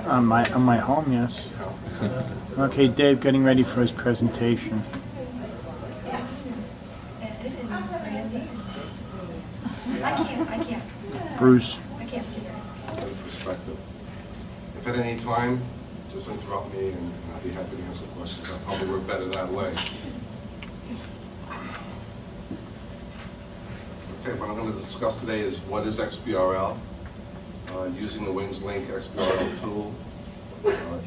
On my home, yes. Okay, Dave, getting ready for his presentation. I can't. Bruce. I can't. Perspective. If at any time, just interrupt me and I'll be happy to answer questions. I'll probably work better that way. Okay, what I'm going to discuss today is what is XBRL, using the Wings Link XBRL tool,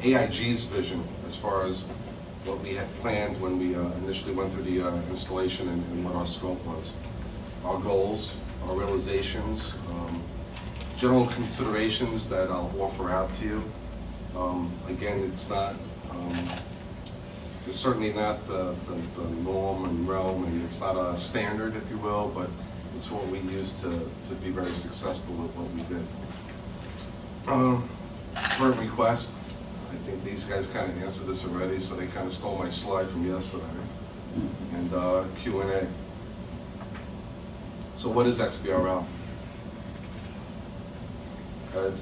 AIG's vision as far as what we had planned when we initially went through the installation and what our scope was, our goals, our realizations, general considerations that I'll offer out to you. Again, it's certainly not the norm and realm, and it's not a standard, if you will, but it's what we used to be very successful with what we did. Current request, I think these guys kind of answered this already, so they kind of stole my slide from yesterday. And Q&A. So what is XBRL?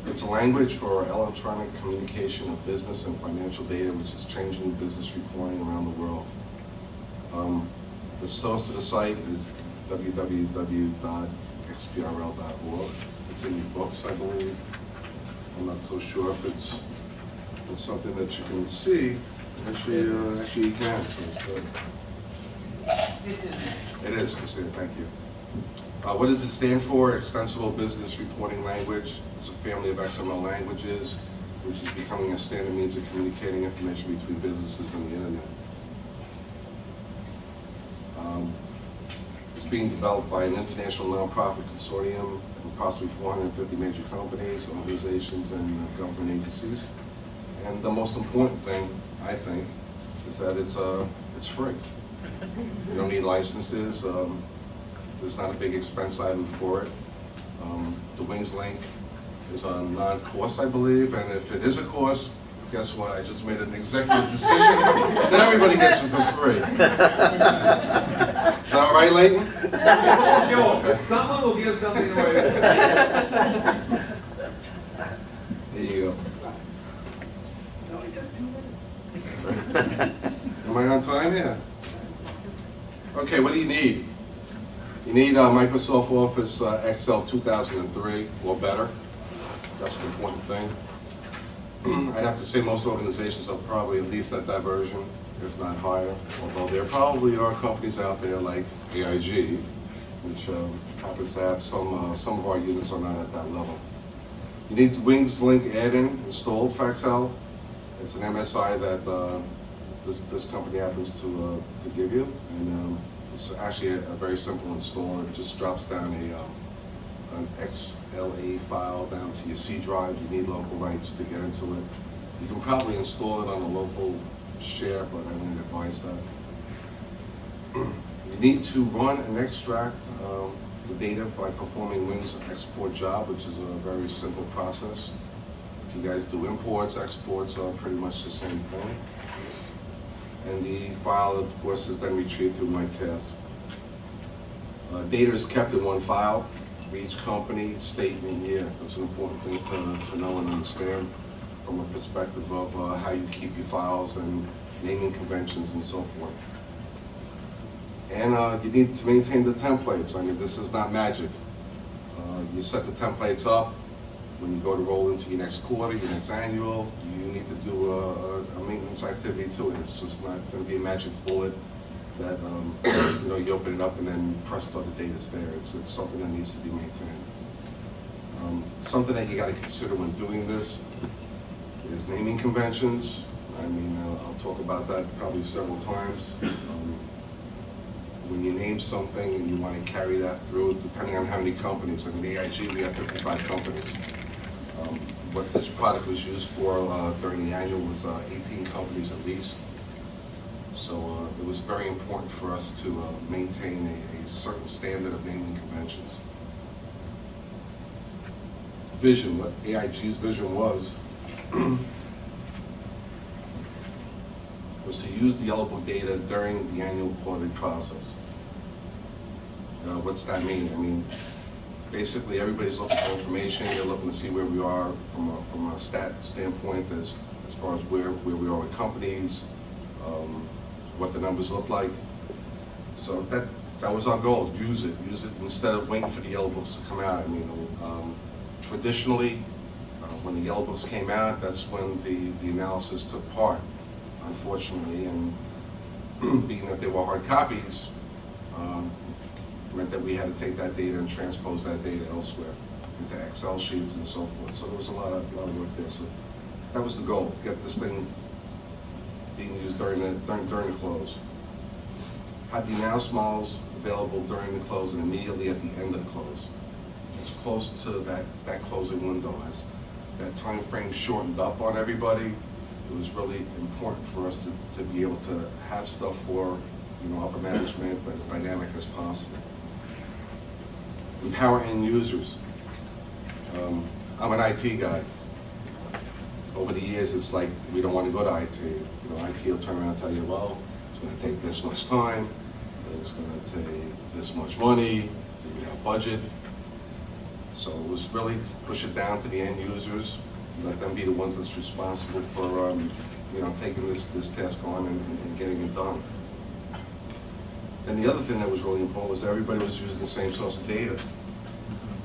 It's a language for electronic communication of business and financial data, which is changing business reporting around the world. The source of the site is www.xbrl.org. It's in your books, I believe. I'm not so sure if it's something that you can see. Actually, you can, so it's good. It is, you see it, thank you. What does it stand for? Extensible Business Reporting Language. It's a family of XML languages, which is becoming a standard means of communicating information between businesses and the internet. It's being developed by an international nonprofit consortium of approximately 450 major companies, organizations, and government agencies. And the most important thing, I think, is that it's free. You don't need licenses. There's not a big expense item for it. The Wings Link is a non-cost, I believe, and if it is a cost, guess what? I just made an executive decision that everybody gets it for free. Is that all right, Leighton? Joe, someone will give something away. There you go. Am I on time here? Okay, what do you need? You need Microsoft Office Excel 2003 or better. That's the important thing. I'd have to say most organizations are probably at least at that version, if not higher. Although there probably are companies out there like AIG, which happens to have some of our units are not at that level. You need the Wings Link add-in installed for Excel. It's an MSI that this company happens to give you, and it's actually a very simple install. It just drops down an XLA file down to your C drive. You need local rights to get into it. You can probably install it on a local share, but I wouldn't advise that. You need to run and extract the data by performing Wings export job, which is a very simple process. If you guys do imports, exports are pretty much the same thing. And the file, of course, is then retrieved through my task. Data is kept in one file for each company, state, and year. That's an important thing to know and understand from a perspective of how you keep your files and naming conventions and so forth. And you need to maintain the templates. I mean, this is not magic. You set the templates up. When you go to roll into your next quarter, your next annual, you need to do a maintenance activity to it. It's just not going to be a magic bullet that you open it up and then presto, the data's there. It's something that needs to be maintained. Something that you got to consider when doing this is naming conventions. I mean, I'll talk about that probably several times. When you name something and you want to carry that through, depending on how many companies. I mean, AIG, we have 55 companies. What this product was used for during the annual was 18 companies at least. So it was very important for us to maintain a certain standard of naming conventions. Vision, what AIG's vision was to use the yellow book data during the annual quarterly process. What's that mean? I mean, basically everybody's looking for information. They're looking to see where we are from a stat standpoint as far as where we are with companies, what the numbers look like. So that was our goal. Use it instead of waiting for the yellow books to come out. I mean, traditionally, when the yellow books came out, that's when the analysis took part, unfortunately, and being that they were hard copies, meant that we had to take that data and transpose that data elsewhere into Excel sheets and so forth. So there was a lot of work there. So that was the goal: get this thing being used during the close. Had the announced models available during the close and immediately at the end of the close. It's close to that closing window. As that time frame shortened up on everybody, it was really important for us to be able to have stuff for upper management as dynamic as possible. Empower end users. I'm an IT guy. Over the years, it's like we don't want to go to IT. IT will turn around and tell you, well, it's going to take this much time, it's going to take this much money, do you have budget? So it was really push it down to the end users, let them be the ones that's responsible for taking this task on and getting it done. And the other thing that was really important was that everybody was using the same source of data.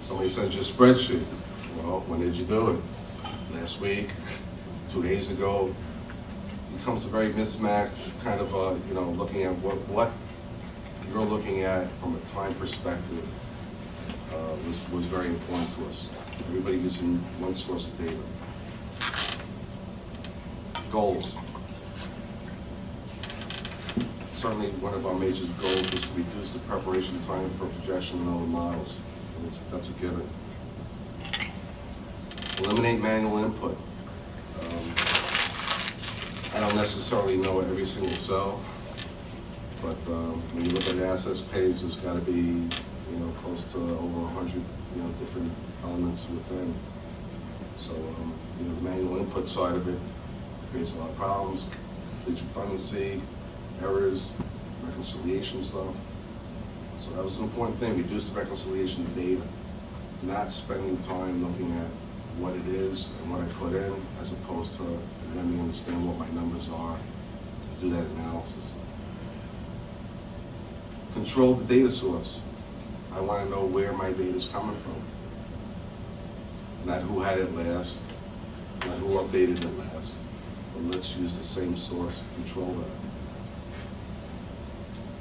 Somebody sends you a spreadsheet. Well, when did you do it? Last week, 2 days ago. It becomes a very mismatched kind of, looking at what you're looking at from a time perspective was very important to us. Everybody using one source of data. Goals. Certainly one of our major goals was to reduce the preparation time for projection and other models. And that's a given. Eliminate manual input. I don't necessarily know every single cell, but when you look at the assets page, there's got to be close to over 100 different elements within. So the manual input side of it creates a lot of problems, leads redundancy, errors, reconciliation stuff. So that was an important thing, reduce the reconciliation of data, not spending time looking at what it is and what I put in, as opposed to let me understand what my numbers are, to do that analysis. Control the data source. I want to know where my data is coming from. Not who had it last, not who updated it last, but let's use the same source to control that.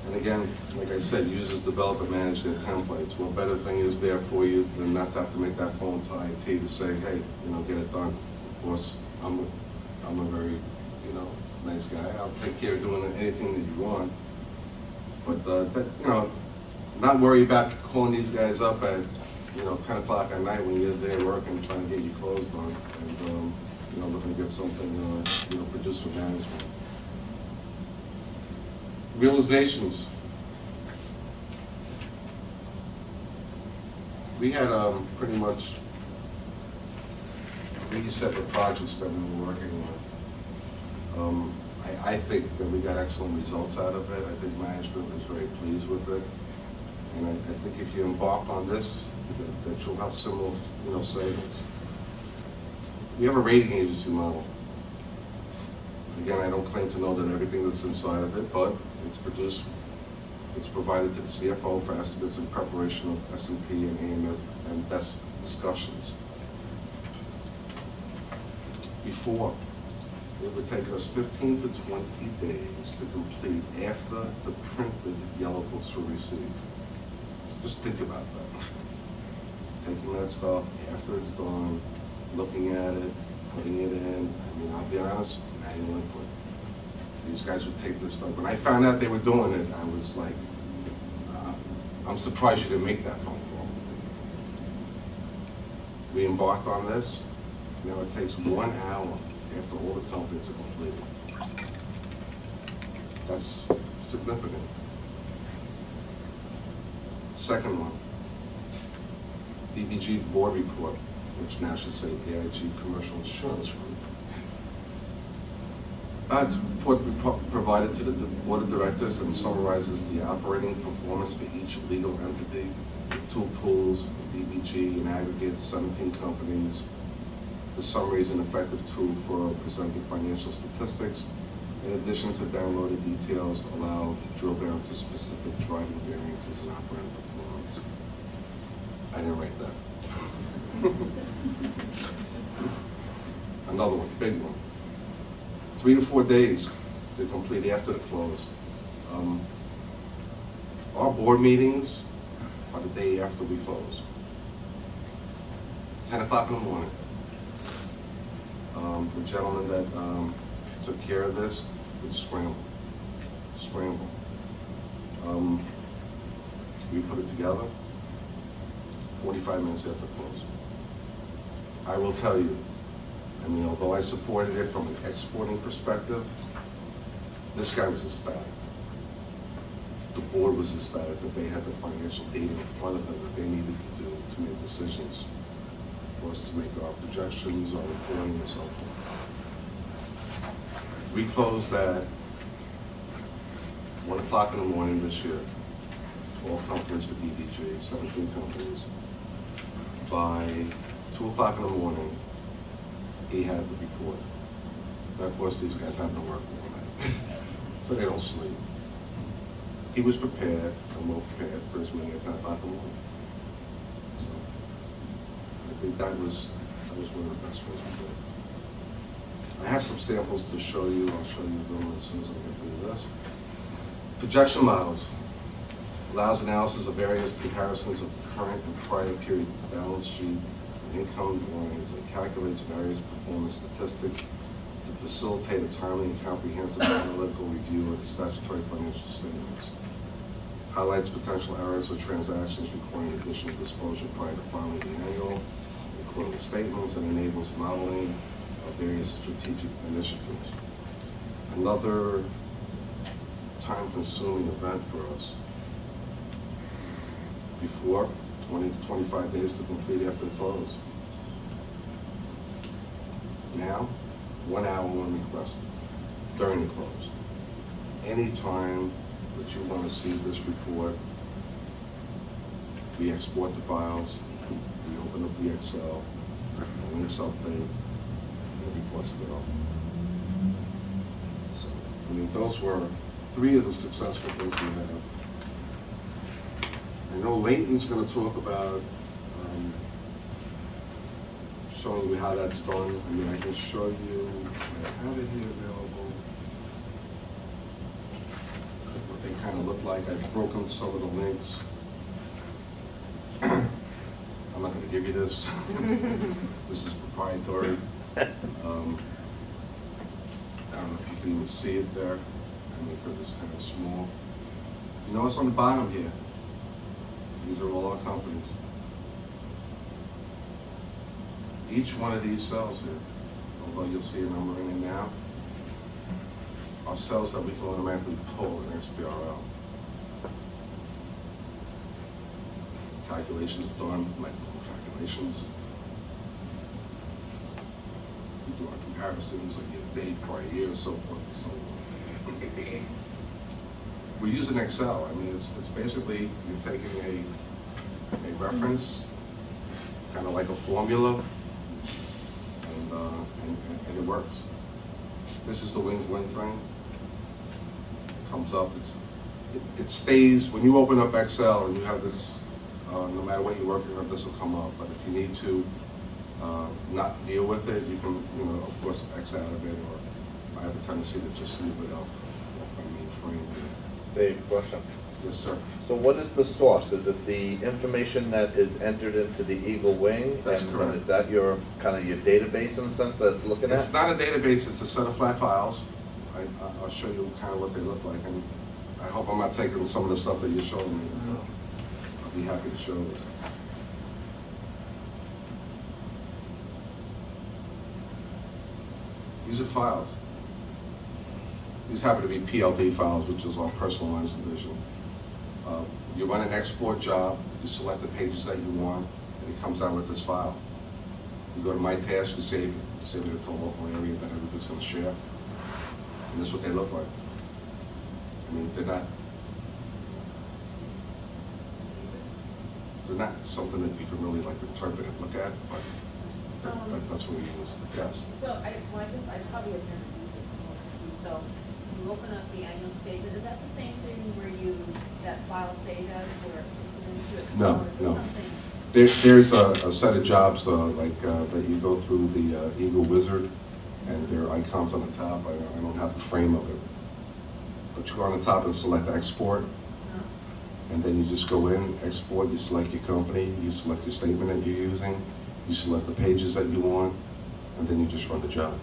And again, like I said, users develop and manage their templates. What better thing is there for you than not to have to make that phone to IT to say, hey, get it done. Of course, I'm a very, nice guy. I'll take care of doing anything that you want. But not worry about calling these guys up at 10 o'clock at night when you're there working, trying to get your clothes done, and looking to get something produced for management. Realizations. We had pretty much 3 separate projects that we were working on. I think that we got excellent results out of it. I think management was very pleased with it. And I think if you embark on this, that you'll have similar savings. We have a rating agency model. Again, I don't claim to know that everything that's inside of it, but it's provided to the CFO for estimates and preparation of S&P and AMS and best discussions. Before, it would take us 15 to 20 days to complete after the printed yellow books were received. Just think about that. Taking that stuff after it's done, looking at it, putting it in. I mean, I'll be honest, manual input. These guys would take this stuff. When I found out they were doing it, I was like, I'm surprised you didn't make that phone call. We embarked on this. It takes 1 hour after all the templates are completed. That's significant. Second one, BBG board report, which now should say AIG Commercial Insurance Group. That's report provided to the Board of Directors and summarizes the operating performance for each legal entity, two pools, DBG, in aggregate, 17 companies. The summary is an effective tool for presenting financial statistics. In addition to downloaded details, allow drill down to specific driving variances and operating performance. I didn't write that. Another one, big one. 3 to 4 days to complete after the close. Our board meetings are the day after we close. 10 o'clock in the morning. The gentleman that took care of this would scramble. We put it together 45 minutes after close. I will tell you, I mean, although I supported it from an exporting perspective, this guy was ecstatic. The board was ecstatic that they had the financial data in front of them that they needed to do to make decisions for us to make our projections, our reporting, and so forth. We closed at 1 o'clock in the morning this year. 12 companies for DBG, 17 companies. By 2 o'clock in the morning, he had the report. Now, of course, these guys have no work all night, so they don't sleep. He was prepared, and well prepared, for his meeting at 10 o'clock in the morning. So, I think that was one of the best ones we did. I have some samples to show you. I'll show you them as soon as I get through this. Projection models allows analysis of various comparisons of current and prior period balance sheet and income lines and calculates various performance statistics to facilitate a timely and comprehensive analytical review of the statutory financial statements. Highlights potential errors or transactions requiring additional disclosure prior to filing the annual and quarterly statements, and enables modeling of various strategic initiatives. Another time-consuming event for us. Before, 20 to 25 days to complete after the close. Now, 1 hour when requested, during the close. Any time that you want to see this report, we export the files, we open up the Excel, the links update, and the reports go. So, I mean, those were 3 of the successful things we had. I know Leighton's going to talk about showing you how that's done. I mean, I can show you, I have it here available, what they kind of look like. I've broken some of the links. I'm not going to give you this. This is proprietary. I don't know if you can even see it there, I mean, because it's kind of small. You notice on the bottom here, these are all our companies. Each one of these cells here, although you'll see a number in it now, are cells that we can automatically pull in XBRL. Calculations done, like calculations. We do our comparisons, like year date, prior year, so forth and so on. We're using Excel. I mean, it's basically you're taking a reference, kind of like a formula, and it works. This is the wings length thing. It comes up. It stays when you open up Excel and you have this. No matter what you're working on, this will come up. But if you need to not deal with it, you can, of course, X out of it, or I have a tendency to just leave it off my main frame. Dave, question. Yes, sir. So what is the source? Is it the information that is entered into the Eagle Wing? That's and correct. Is that your kind of your database in a sense that's looking at? It's not a database, it's a set of flat files. I'll show you kind of what they look like. And I hope I'm not taking some of the stuff that you're showing me. I'll be happy to show this. These are files. These happen to be PLD files, which is our personal lines division. You run an export job, you select the pages that you want, and it comes out with this file. You go to My Task, you save it to a local area that everybody's going to share. And this is what they look like. I mean, they're not something that you can really like interpret and look at, but that's what we use. Yes. So I probably have never used it before. So you open up the annual statement. Is that the same thing where that file saved as, or into it? No, Or is it no. something? There's a set of jobs that you go through the Eagle Wizard, and there are icons on the top. I don't have the frame of it, but you go on the top and select export, and then you just go in, export. You select your company, you select your statement that you're using, you select the pages that you want, and then you just run the job.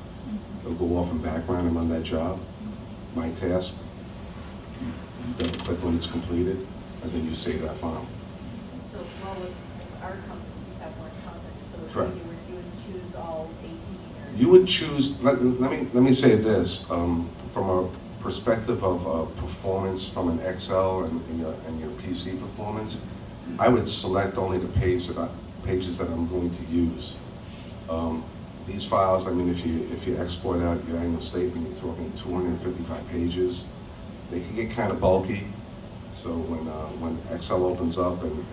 It'll go off in background and run that job. My task. You double click when it's completed, and then you save that file. So, well, with our company, we have one company, so if Correct. you would choose all 18 or? You would choose, let me say this, from a perspective of performance from an Excel and your PC performance, I would select only the pages that I'm going to use. These files, I mean, if you export out your annual statement, you're talking 255 pages. They can get kind of bulky, so when Excel opens up and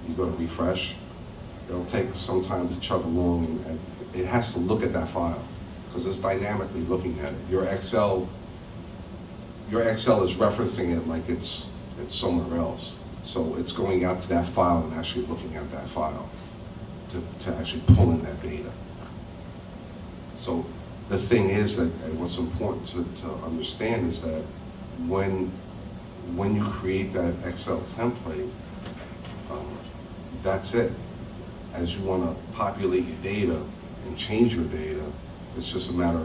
you go to refresh, it'll take some time to chug along, and it has to look at that file because it's dynamically looking at it. Your Excel is referencing it like it's somewhere else, so it's going out to that file and actually looking at that file to actually pull in that data. So the thing is that, and what's important to understand is that when you create that Excel template, that's it. As you want to populate your data and change your data, it's just a matter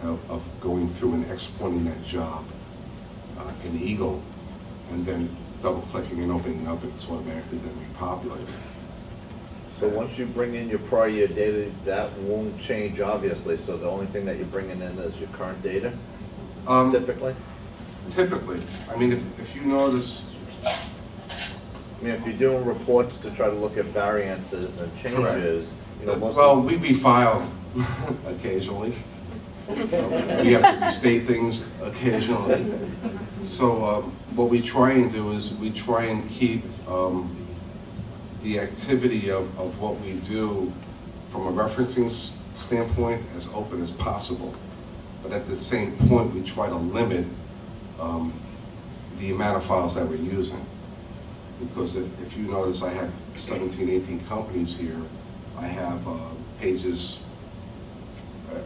of going through and exporting that job in Eagle, and then double-clicking and opening up, and it's automatically then repopulated. So once you bring in your prior year data, that won't change obviously, so the only thing that you're bringing in is your current data, typically? Typically. I mean, if you notice, I mean, if you're doing reports to try to look at variances and changes, you know, most well, of... we refile occasionally. We have to restate things occasionally. So what we try and do is we try and keep the activity of what we do from a referencing standpoint as open as possible. But at the same point, we try to limit the amount of files that we're using. Because if you notice, I have 17, 18 companies here. I have pages,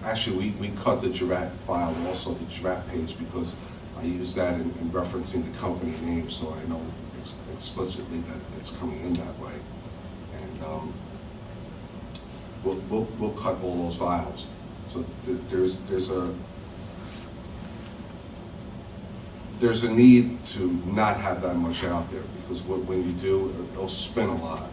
actually we cut the Giraffe file, also the Giraffe page, because I use that in referencing the company name, so I know explicitly that it's coming in that way. And we'll cut all those files. So there's a need to not have that much out there, because when you do, it'll spin a lot.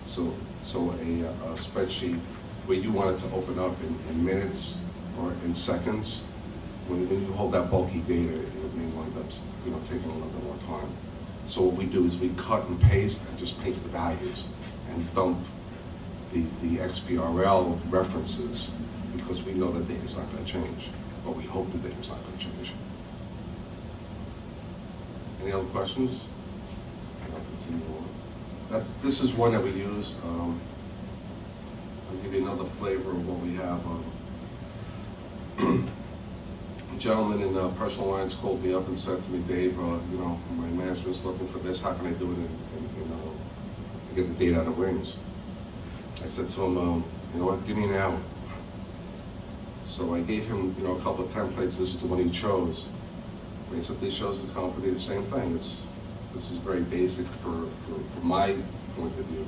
So a spreadsheet where you want it to open up in minutes or in seconds, when you hold that bulky data, it may wind up taking a little bit more time. So what we do is we cut and paste and just paste the values and dump the XBRL references, because we know that data's not going to change, but we hope the data's not going to change. Any other questions? I'll continue on. This is one that we use. I'll give you another flavor of what we have. A gentleman in personal lines called me up and said to me, Dave, my management's looking for this. How can I do it to get the data out of Wings? I said to him, you know what, give me an hour. So I gave him, a couple of templates. This is the one he chose. Basically shows the company the same thing. This is very basic from my point of view,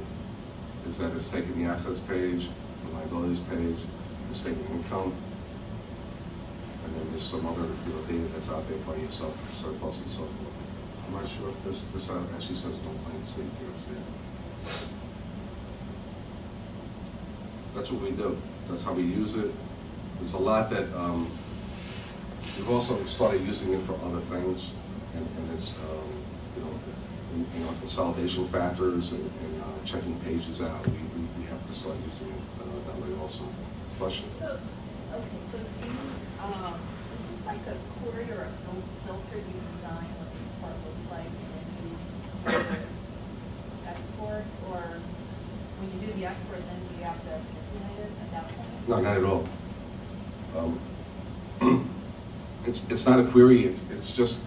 is that it's taking the assets page, the liabilities page, the statement of income, and then there's some other data that's out there for yourself, surplus and so forth. I'm not sure if this actually says no claim, so you can't see it. That's what we do. That's how we use it. There's a lot that we've also started using it for other things, and it's consolidation factors and checking pages out. We have to start using it that way also. Question? So, okay, so do you, is this like like a query or a filter you design what the report looks like and then you export, or when you do the export, then do you have to manipulate it at that point? No, not at all. It's not a query, it's just,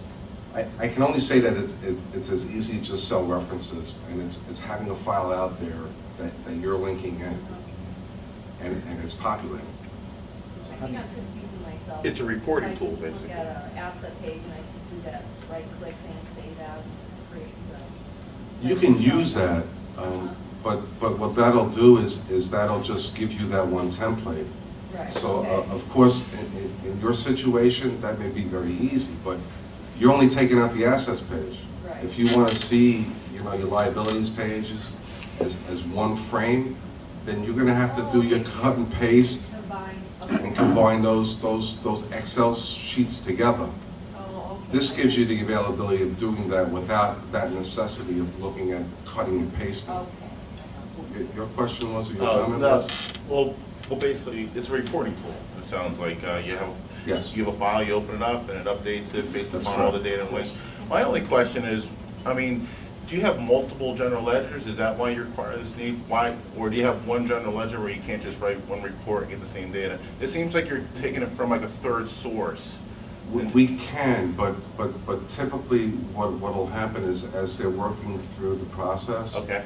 I can only say that it's as easy as just cell references, and it's having a file out there that you're linking in, and it's populating. I think I'm confusing myself. It's a reporting tool, I just basically. look at an asset page and I just do that right click and save as and create the. You can use that, but what that'll do is that'll just give you that one template. Right, So, okay. of course, in your situation, that may be very easy, but you're only taking out the assets page. Right. If you want to see, your liabilities pages as one frame, then you're going to have to do your cut and paste Combine, and okay. combine those Excel sheets together. Oh, okay. This gives you the availability of doing that without that necessity of looking at cutting and pasting. Okay. Your question was, or your Oh, comment no, was? well, basically, it's a reporting tool. It sounds like Yes. you have a file, you open it up, and it updates it based That's upon all the correct. data and links. My only question is, do you have multiple general ledgers? Is that why you require this need? Why, or do you have one general ledger where you can't just write one report and get the same data? It seems like you're taking it from like a third source. We can, but typically what'll happen is as they're working through the process. Okay.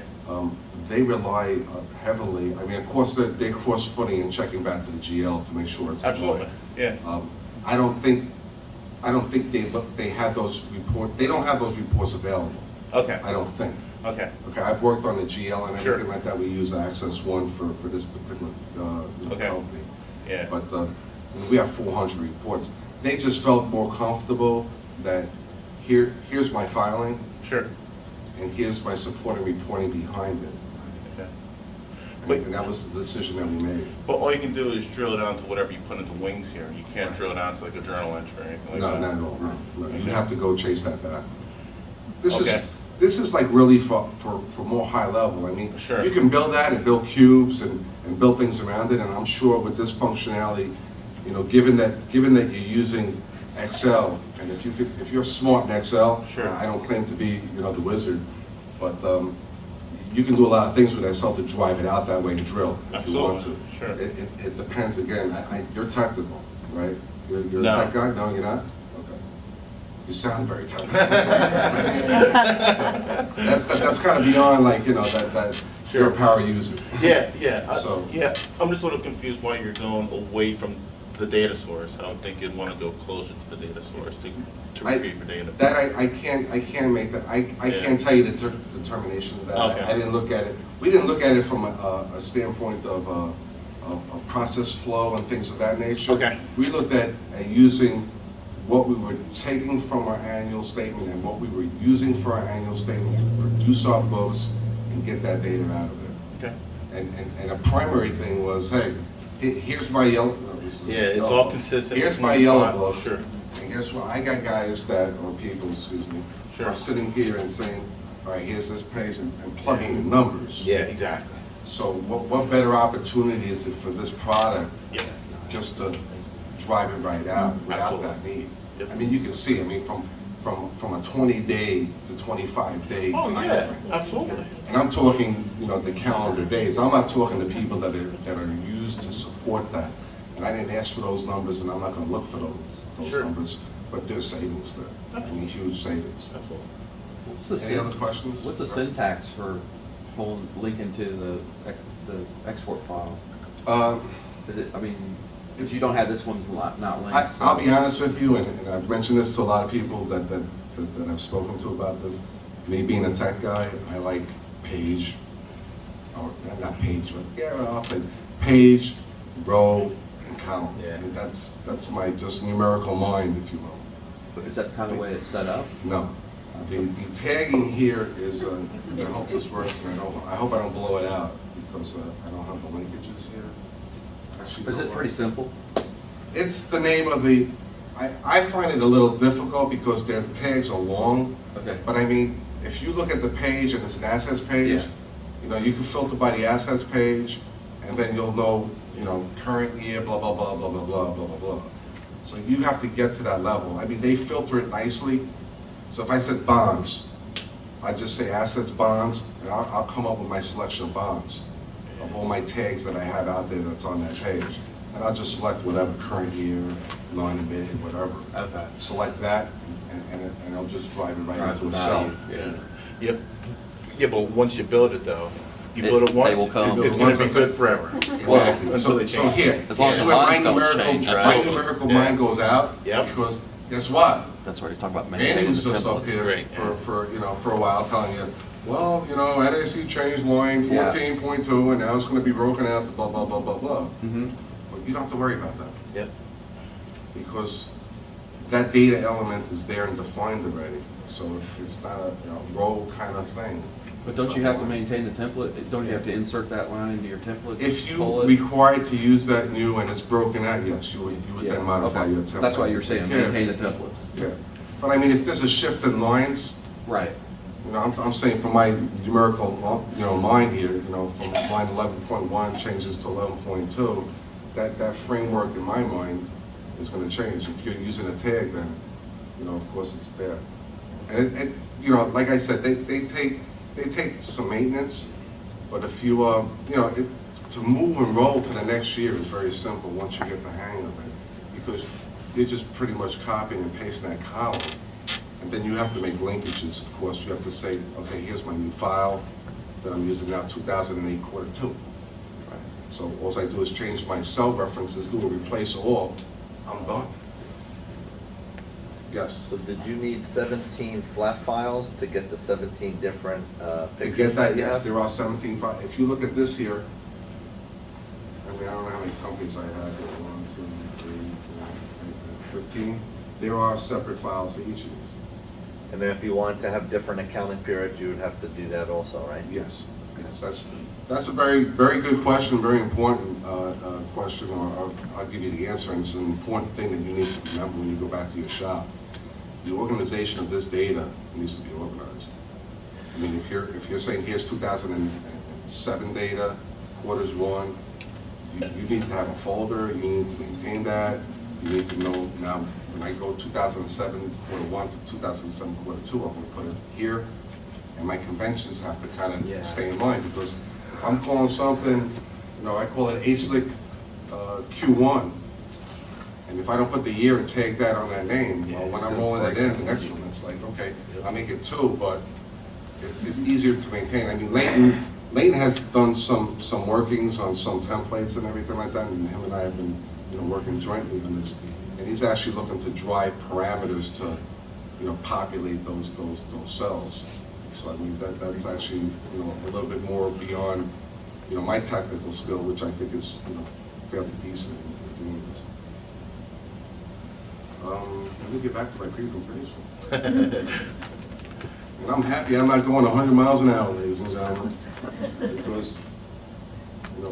They rely heavily, of course, they're cross-footing and checking back to the GL to make sure it's. Absolutely, yeah. I don't think they have those reports, they don't have those reports available. Okay, I don't think. okay, Okay, I've worked on the GL and Sure. everything like that. We use Access One for this particular Okay. company. yeah. But we have 400 reports. They just felt more comfortable that here's my filing, Sure. and here's my support and reporting behind it. Okay. And that was the decision that we made. But all you can do is drill down to whatever you put into wings here. You can't drill down to like a journal entry or anything like No, that. not at all, no. You'd Okay. have to go chase that back. Okay. This is like really for more high level. Sure. You can build that and build cubes and build things around it, and I'm sure with this functionality, given that you're using Excel, and if you're smart in Excel, Sure. I don't claim to be, the wizard, but you can do a lot of things with Excel to drive it out that way and drill if you want to. Absolutely, sure. It depends, again, you're technical, right? You're a No. tech guy? No, you're not? Okay. You sound very technical. That's kind of beyond that you're a power user. Yeah, So- yeah. I'm just a little confused why you're going away from the data source. I don't think you'd want to go closer to the data source to retrieve your data. That I can't make that, I Yeah. can't tell you the determination of that. Okay. I didn't look at it, we didn't look at it from a standpoint of process flow and things of that nature. Okay. We looked at using what we were taking from our annual statement and what we were using for our annual statement to produce our books and get that data out of it. Okay. And a primary thing was, hey, here's my yellow. Yeah, it's all consistent. Here's It's my one yellow spot. book. Sure. And guess what? I got guys or people, excuse me, Sure. are sitting here and saying, all right, here's this page, and plugging in numbers. Yeah, exactly. So what better opportunity is it for this product Yeah. just to drive it right out without Absolutely. that need? Yep. You can see, from a 20-day to 25-day Oh, time yeah, frame. absolutely. And I'm talking, the calendar days. I'm not talking to people that are used to support that. And I didn't ask for those numbers, and I'm not gonna look for those Sure. numbers, but there's savings there. Huge savings. Absolutely. What's the Any other questions? What's the syntax for linking to the export file? Is it, if you don't have this one's not linked. I'll be honest with you, and I've mentioned this to a lot of people that I've spoken to about this. Me being a tech guy, I like page, or not page, but yeah, I'll say page, row, and column. Yeah. And that's my just numerical mind, if you will. But is that kind of the way it's set up? No. The tagging here is, I hope this works, and I hope I don't blow it out, because I don't have the linkages here. Actually, Is it pretty simple? It's the name of I find it a little difficult because their tags are long. Okay. But if you look at the page and it's an assets page, you can filter by the assets page, and then you'll know, current year, blah, blah, blah, blah, blah, blah, blah, blah, blah. So you have to get to that level. I mean, they filter it nicely. So if I said bonds, I just say assets, bonds, and I'll come up with my selection of bonds, of all my tags that I have out there that's on that page. And I'll just select whatever current year, non-emitted, whatever. Okay. Select that, and I'll just drive it right Drive into the a cell. value, yeah. Yep. Yeah, but once you build it though, you It- build it once, they will come. it's gonna be good forever. Exactly. Until they So change. here, As long as here's the where my lines don't numerical, change, right? my numerical Yeah. mind goes out. Yep. Because guess what? That's where you're talking about Andy maintaining was the just up templates. here Great. for a while telling you, well, NAC changed line Yeah. 14.2 and now it's gonna be broken out to blah, blah, blah, blah, blah. Mhm. But you don't have to worry about that Yep. because that data element is there and defined already. So it's not a row kind of thing. But don't you have to maintain the template? Don't you have to insert that line into your template? If you pull it? require to use that new and it's broken out, yes, you would Yeah, then modify okay. your template. That's why you're saying Yeah. maintain the templates. Yeah, but I mean, if there's a shift in lines, Right. I'm saying from my numerical, mind here, from line 11.1 changes to 11.2, that framework in my mind is gonna change. If you're using a tag, then, of course it's there. And like I said, they take some maintenance, but if you, to move and roll to the next year is very simple once you get the hang of it, because you're just pretty much copying and pasting that column. And then you have to make linkages, of course. You have to say, okay, here's my new file that I'm using now, 2008 Q2. So all I do is change my cell references, do a replace all, I'm done. Yes? So did you need 17 flat files to get the 17 different To pictures get that, you yes, have? there are 17 files. If you look at this here, I mean, I don't know how many companies I have, 1, 2, 3, 4, 5, 15. There are separate files for each of these. And then if you wanted to have different accounting periods, you would have to do that also, right? Yes, that's a very, very good question, very important question, or I'll give you the answer, and it's an important thing that you need to remember when you go back to your shop. The organization of this data needs to be organized. I mean, if you're saying here's 2007 data, quarters 1, you need to have a folder, you need to maintain that, you need to know now, when I go 2007 Q1 to 2007 Q2, I'm going to put it here, and my conventions have to kind of stay in line, because if I'm calling something, I call it ASLIC Q1, and if I don't put the year and tag that on that name, well, when I'm rolling it in, the next one, it's like, okay, I'll make it 2, but it's easier to maintain. I mean, Leighton has done some workings on some templates and everything like that, and him and I have been working jointly on this, and he's actually looking to drive parameters to populate those cells. So I mean that's actually a little bit more beyond my technical skill, which I think is fairly decent in doing this. Let me get back to my presentation. And I'm happy I'm not going 100 miles an hour, ladies and gentlemen, because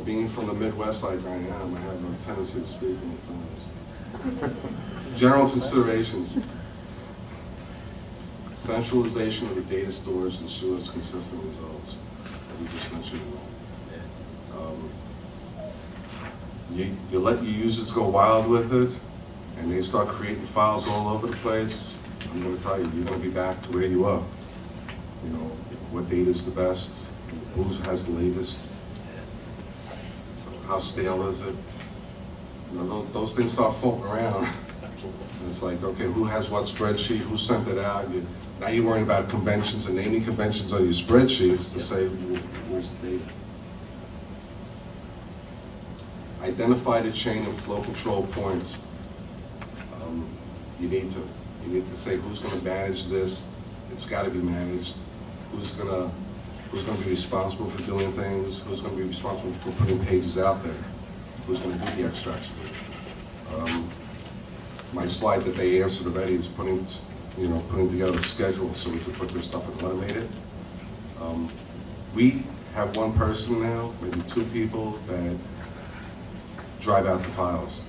being from the Midwest like I am, I have a tendency to speak in fast. General considerations. Centralization of the data storage ensures consistent results, as we just mentioned. You let your users go wild with it, and they start creating files all over the place. I'm going to tell you, you're going to be back to where you are. What data is the best, who has the latest, so how stale is it? Those things start floating around. And it's like, okay, who has what spreadsheet, who sent it out? Now you're worrying about conventions and naming conventions on your spreadsheets to say where's the data. Identify the chain of flow control points. You need to say who's going to manage this. It's got to be managed. Who's going to be responsible for doing things? Who's going to be responsible for putting pages out there? Who's going to do the extracts for it? My slide that they answered already is putting together a schedule so we can put this stuff and automate it. We have one person now, maybe 2 people that drive out the files.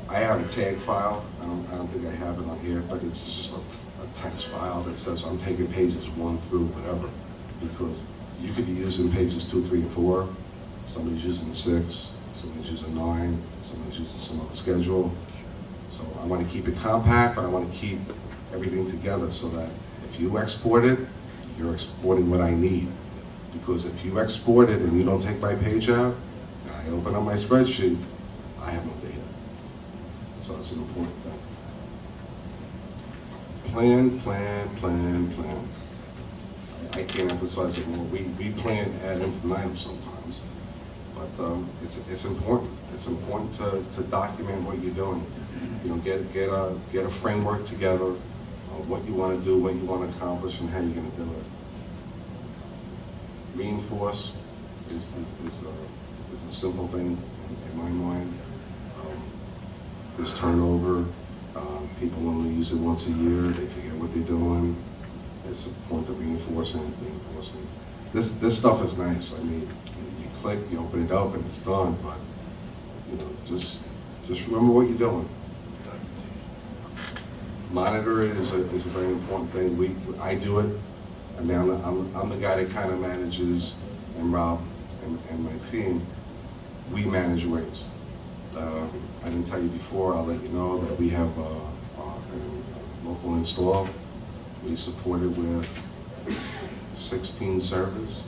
I have a tag file. I don't think I have it on here, but it's just a text file that says I'm taking pages 1 through whatever, because you could be using pages 2, 3, and 4. Somebody's using 6. Somebody's using 9, somebody's using some other schedule. So I want to keep it compact, but I want to keep everything together so that if you export it, you're exporting what I need. Because if you export it and you don't take my page out, and I open up my spreadsheet, I have no data. So it's an important thing. Plan, plan, plan, plan. I can't emphasize it more. We plan ad infinitum sometimes, but it's important. It's important to document what you're doing. You know, get a framework together of what you want to do, what you want to accomplish, and how you're going to do it. Reinforce is a simple thing in my mind. There's turnover. People only use it once a year. They forget what they're doing. It's a point of reinforcing. This stuff is nice. I mean, you click, you open it up, and it's done. But you know, just remember what you're doing. Monitor it is a very important thing. I do it. I mean, I'm the guy that kind of manages, and Rob and my team, we manage wings. I didn't tell you before, I'll let you know that we have a local install. We support it with 16 servers.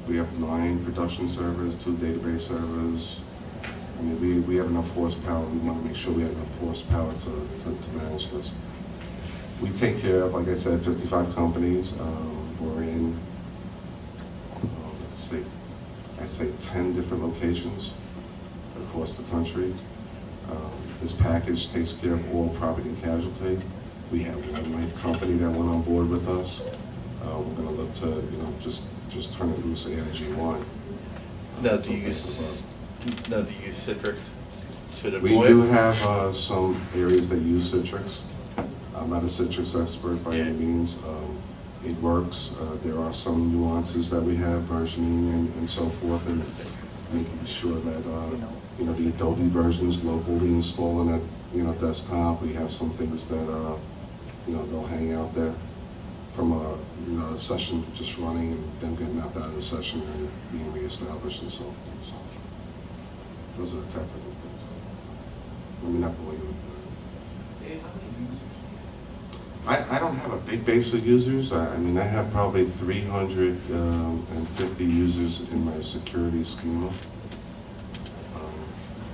We have 9 production servers, 2 database servers. I mean, we have enough horsepower. We want to make sure we have enough horsepower to manage this. We take care of, like I said, 55 companies. We're in, let's see, I'd say 10 different locations across the country. This package takes care of all property and casualty. We have one life company that went on board with us. We're going to look to, you know, just turn it loose AIG1. Now, do you use Citrix to deploy? We do have some areas that use Citrix. I'm not a Citrix expert by any means. It works. There are some nuances that we have, versioning and so forth, and making sure that you know, the Adobe versions locally installed on that desktop. We have some things that you know, they'll hang out there from a session just running and them getting out of the session and being reestablished and so forth. So those are the technical things. Let me not bore you with that. I don't have a big base of users. I mean, I have probably 350 users in my security schema.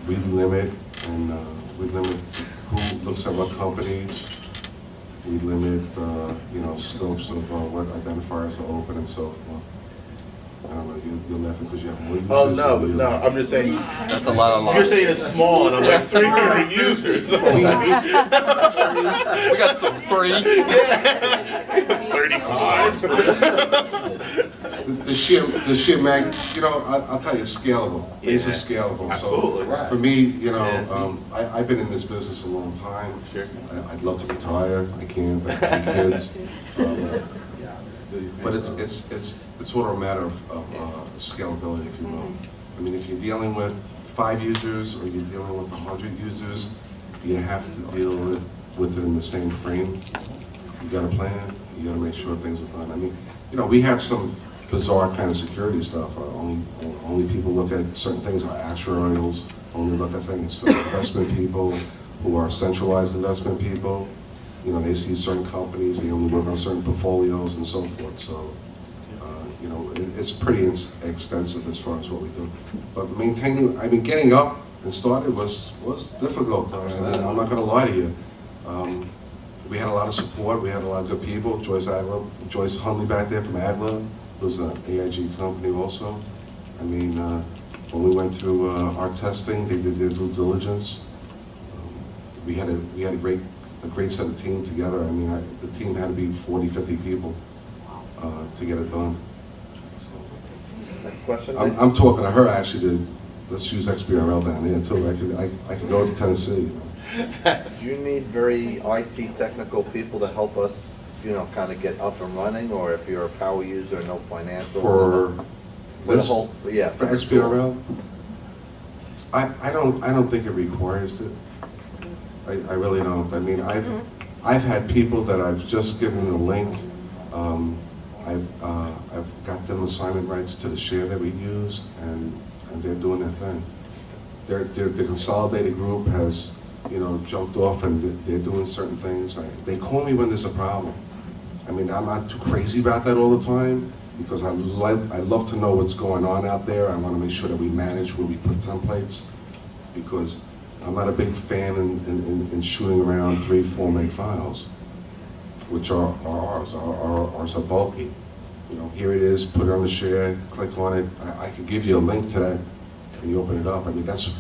We limit who looks at what companies. We limit you know, scopes of what identifiers are open and so forth. I don't know, you're laughing because you have more users. Oh, no, I'm just saying. That's a lot of You're saying it's small, and I'm like 300 users. We got 3. 35. The sheer mag, you know, I'll tell you, it's scalable. Things are scalable. Absolutely. So for me, you know, I've been in this business a long time. Sure. I'd love to retire. I can't. I have 2 kids. But it's sort of a matter of scalability, if you will. I mean, if you're dealing with 5 users or you're dealing with 100 users, you have to deal with it in the same frame. You got a plan. You got to make sure things are done. I mean, you know, we have some bizarre kind of security stuff. Only people look at certain things. Our actuarials only look at things. Investment people who are centralized investment people, you know, they see certain companies, they only work on certain portfolios and so forth. So, you know, it's pretty extensive as far as what we do. But maintaining, I mean, getting up and started was difficult. I mean, I'm not going to lie to you. We had a lot of support. We had a lot of good people. Joyce Hunley back there from Adler, who's an AIG company also. I mean, when we went through our testing, they did their due diligence. We had a great set of team together. I mean, the team had to be 40, 50 people to get it done. Question? I'm talking to her actually. Let's use XBRL down there too. I could go to Tennessee. You know. Do you need very IT technical people to help us, you know, kind of get up and running, or if you're a power user, no financial? For the whole, yeah. For XBRL, I don't think it requires it. I really don't. I mean, I've had people that I've just given the link. I've got them assignment rights to the share that we use, and and they're doing their thing. The consolidated group has, you know, jumped off and they're doing certain things. They call me when there's a problem. I mean, I'm not too crazy about that all the time because I love to know what's going on out there. I want to make sure that we manage where we put templates because I'm not a big fan in shooting around 3-4 meg files, which are ours. Ours are bulky. You know, here it is, put it on the share, click on it. I could give you a link to that and you open it up. I mean, that's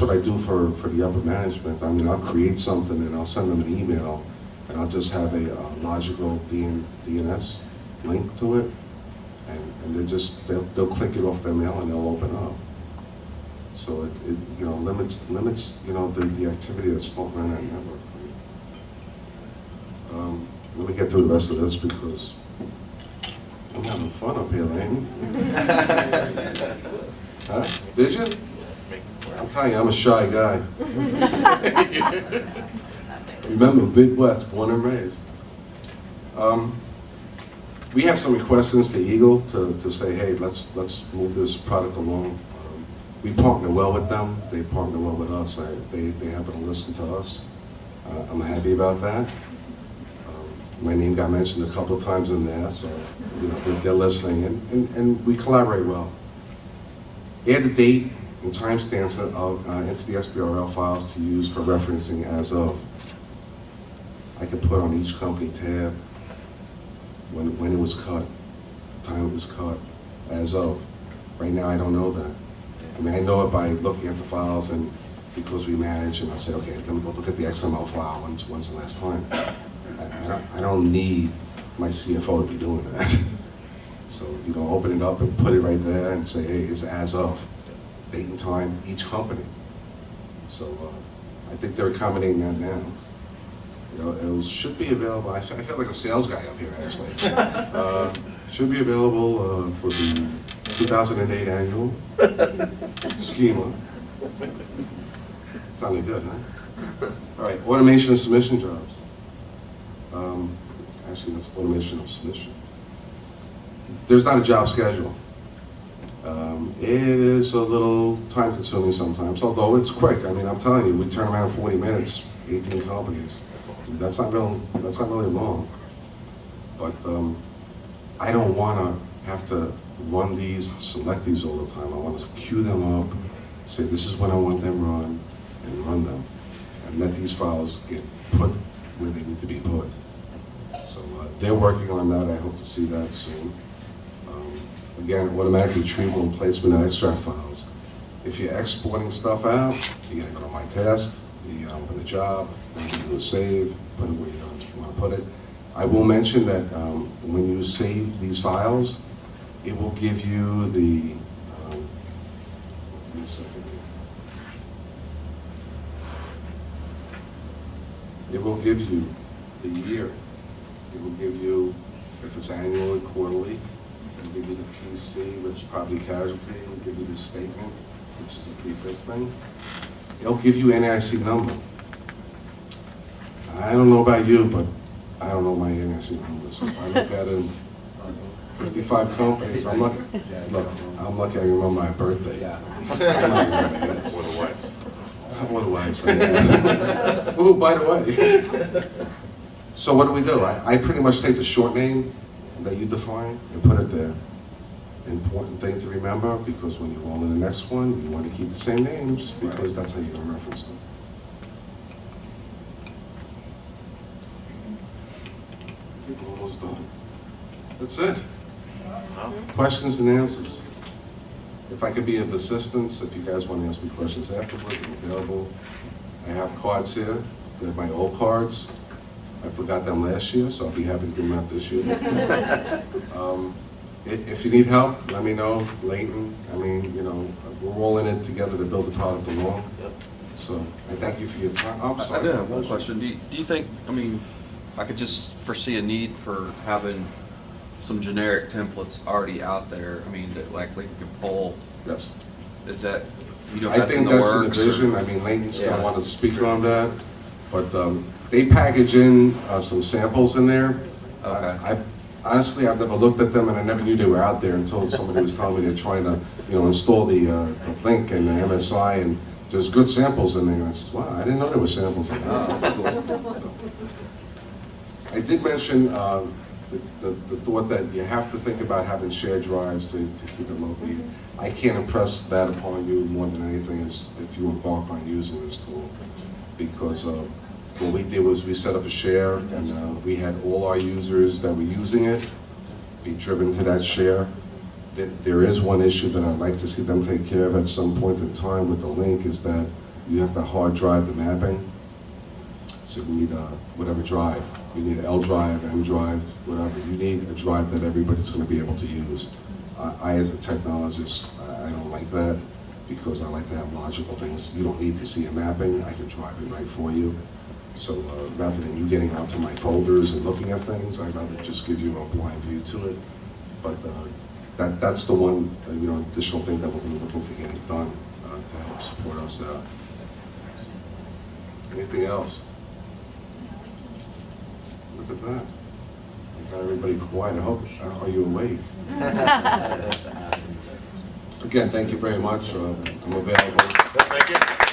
what I do for the upper management. I mean, I'll create something and I'll send them an email and I'll just have a logical DNS link to it and they'll click it off their mail and they'll open up. So it you know, limits you know, the activity that's floating around that network. Let me get through the rest of this because I'm having fun up here, ain't I? Huh? Did you? I'm telling you, I'm a shy guy. Remember, Midwest, born and raised. We have some requests to Eagle to say, hey, let's move this product along. We partner well with them. They partner well with us. They happen to listen to us. I'm happy about that. My name got mentioned a couple of times in there, so you know, they're listening, and we collaborate well. Add the date and timestamps into the XBRL files to use for referencing as of. I can put on each company tab when it was cut, the time it was cut, as of. Right now, I don't know that. I mean, I know it by looking at the files and because we manage, and I say, okay, let me go look at the XML file. When's the last time? I don't need my CFO to be doing that. So, you know, open it up and put it right there and say, hey, it's as of, date and time, each company. So I think they're accommodating that now. You know, it should be available, I feel like a sales guy up here, actually. Should be available for the 2008 annual schema. Sounded good, huh? All right, automation of submission jobs. Actually, that's automation of submission. There's not a job schedule. It is a little time consuming sometimes, although it's quick. I mean, I'm telling you, we turn around in 40 minutes, 18 companies. That's not really long. But I don't want to have to run these, select these all the time. I want to queue them up, say this is when I want them run, and run them. And let these files get put where they need to be put. So they're working on that. I hope to see that soon. Again, automatic retrieval and placement of extract files. If you're exporting stuff out, you gotta go to My Task, you gotta open the job, then you do a save, put it where you want to put it. I will mention that when you save these files, it will give you the, give me a second here. It will give you the year. It will give you, if it's annual or quarterly, it'll give you the PC, which is property casualty. It'll give you the statement, which is a prefix thing. It'll give you NAIC number. I don't know about you, but I don't know my NAIC numbers. If I look at it, 55 companies, I'm lucky. Look, I'm lucky I remember my birthday. What a wife. What a wife. Ooh, by the way. So what do? I pretty much take the short name that you define and put it there. Important thing to remember, because when you roll in the next one, you want to keep the same names, because that's how you're going to reference them. We're almost done. That's it. Questions and answers. If I could be of assistance, if you guys want to ask me questions afterwards, I'm available. I have cards here. They're my old cards. I forgot them last year, so I'll be happy to give them out this year. If you need help, let me know. Leighton, I mean, you know, we're all in it together to build the product along. So I thank you for your time. I'm sorry. I do have one question. Do you think, I mean, I could just foresee a need for having some generic templates already out there? I mean, that like Lincoln could pull. Yes. Is that, you know, I that's in think the that's the works? vision. I mean, Leighton's going to want to speak on that. But they package in some samples in there. Okay. Honestly, I've never looked at them, and I never knew they were out there until somebody was telling me they're trying to install the link and the MSI, and there's good samples in there, and I said, wow, I didn't know there were samples in there. So, I did mention the thought that you have to think about having shared drives to keep it local. I can't impress that upon you more than anything is if you embark on using this tool, because what we did was we set up a share, and we had all our users that were using it be driven to that share. There is one issue that I'd like to see them take care of at some point in time with the link, is that you have to hard drive the mapping. So we need whatever drive. You need L drive, M drive, whatever. You need a drive that everybody's going to be able to use. I as a technologist, I don't like that, because I like to have logical things. You don't need to see a mapping. I can drive it right for you. So rather than you getting onto my folders and looking at things, I'd rather just give you a blind view to it. But that's the one additional thing that we're going to look into getting done to help support us out. Anything else? Look at that. I got everybody quiet. I hope. Are you awake? Again, thank you very much. I'm available. Thank you.